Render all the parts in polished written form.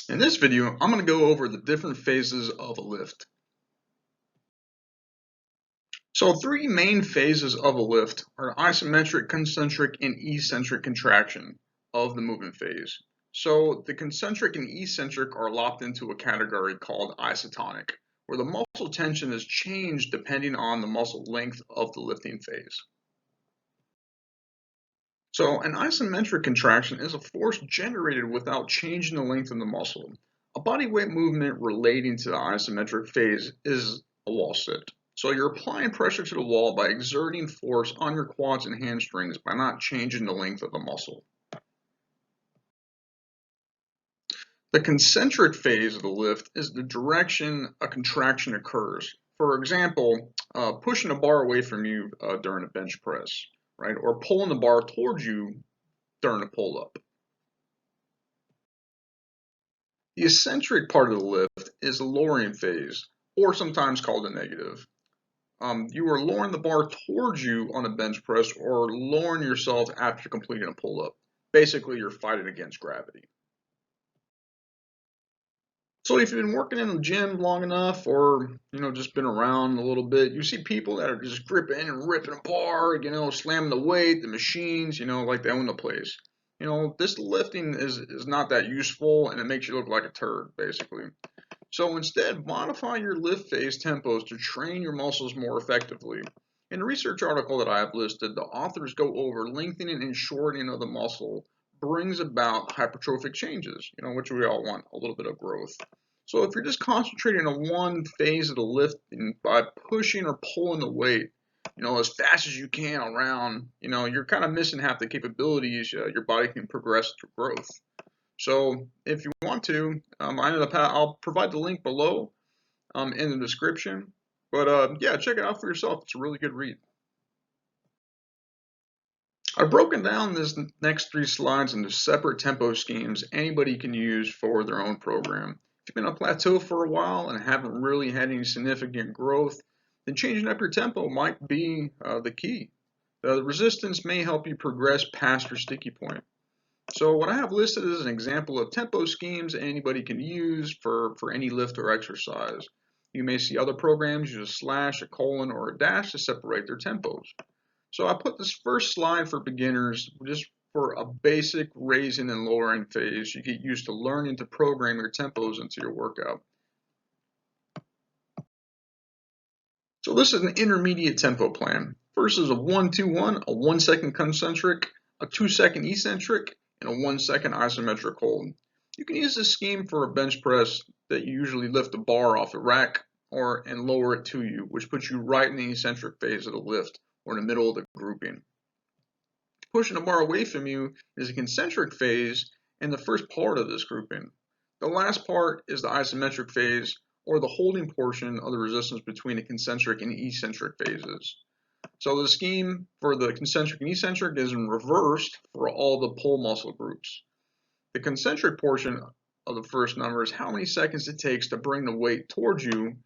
In this video, I'm going to go over the different phases of a lift. So three main phases of a lift are isometric, concentric, and eccentric contraction of the movement phase. So the concentric and eccentric are locked into a category called isotonic, where the muscle tension is changed depending on the muscle length of the lifting phase. So an isometric contraction is a force generated without changing the length of the muscle. A body weight movement relating to the isometric phase is a wall sit. So you're applying pressure to the wall by exerting force on your quads and hamstrings by not changing the length of the muscle. The concentric phase of the lift is the direction a contraction occurs. For example, pushing a bar away from you during a bench press, right? Or pulling the bar towards you during a pull-up. The eccentric part of the lift is the lowering phase, or sometimes called a negative. You are lowering the bar towards you on a bench press or lowering yourself after completing a pull-up. Basically, you're fighting against gravity. So if you've been working in the gym long enough or, just been around a little bit, you see people that are just gripping and ripping apart, slamming the weight, the machines, like they own the place. This lifting is not that useful and it makes you look like a turd, basically. So instead, modify your lift phase tempos to train your muscles more effectively. In the research article that I have listed, the authors go over lengthening and shortening of the muscle brings about hypertrophic changes, which we all want, a little bit of growth. So if you're just concentrating on one phase of the lifting by pushing or pulling the weight, as fast as you can around, you're kind of missing half the capabilities your body can progress through growth. So if you want to, I'll provide the link below in the description. But yeah, check it out for yourself. It's a really good read. I've broken down this next three slides into separate tempo schemes anybody can use for their own program. If you've been on a plateau for a while and haven't really had any significant growth, then changing up your tempo might be the key. The resistance may help you progress past your sticky point. So what I have listed is an example of tempo schemes anybody can use for any lift or exercise. You may see other programs use a slash, a colon, or a dash to separate their tempos. So I put this first slide for beginners just for a basic raising and lowering phase. You get used to learning to program your tempos into your workout. So this is an intermediate tempo plan. First is a 1-2-1, a 1 second concentric, a 2 second eccentric, and a 1 second isometric hold. You can use this scheme for a bench press that you usually lift the bar off the rack and lower it to you, which puts you right in the eccentric phase of the lift or in the middle of the grouping. Pushing the bar away from you is a concentric phase and the first part of this grouping. The last part is the isometric phase, or the holding portion of the resistance between the concentric and eccentric phases. So the scheme for the concentric and eccentric is in reversed for all the pull muscle groups. The concentric portion of the first number is how many seconds it takes to bring the weight towards you.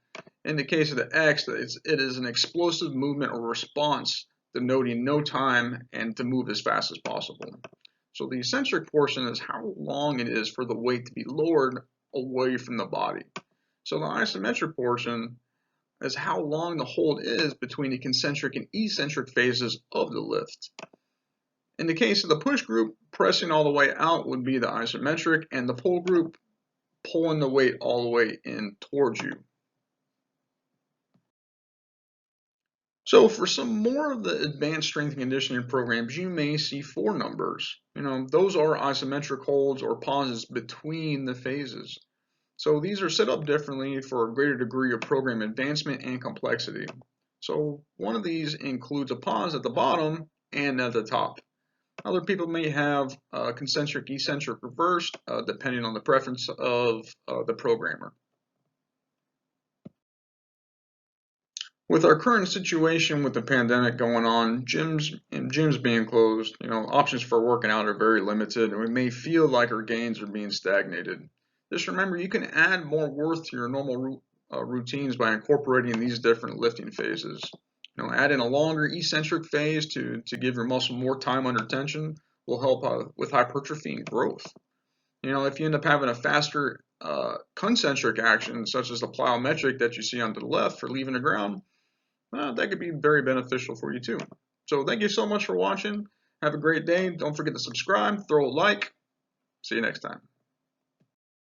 In the case of the X, it is an explosive movement or response denoting no time and to move as fast as possible. So the eccentric portion is how long it is for the weight to be lowered away from the body. So the isometric portion is how long the hold is between the concentric and eccentric phases of the lift. In the case of the push group, pressing all the way out would be the isometric, and the pull group pulling the weight all the way in towards you. So for some more of the advanced strength and conditioning programs, you may see four numbers. Those are isometric holds or pauses between the phases. So these are set up differently for a greater degree of program advancement and complexity. So one of these includes a pause at the bottom and at the top. Other people may have concentric, eccentric, reversed, depending on the preference of the programmer. With our current situation with the pandemic going on, gyms being closed, options for working out are very limited, and we may feel like our gains are being stagnated. Just remember, you can add more worth to your normal routines by incorporating these different lifting phases. Add in a longer eccentric phase to give your muscle more time under tension will help with hypertrophy and growth. If you end up having a faster concentric actions, such as the plyometric that you see on the left for leaving the ground, that could be very beneficial for you too. So thank you so much for watching. Have a great day. Don't forget to subscribe, throw a like. See you next time.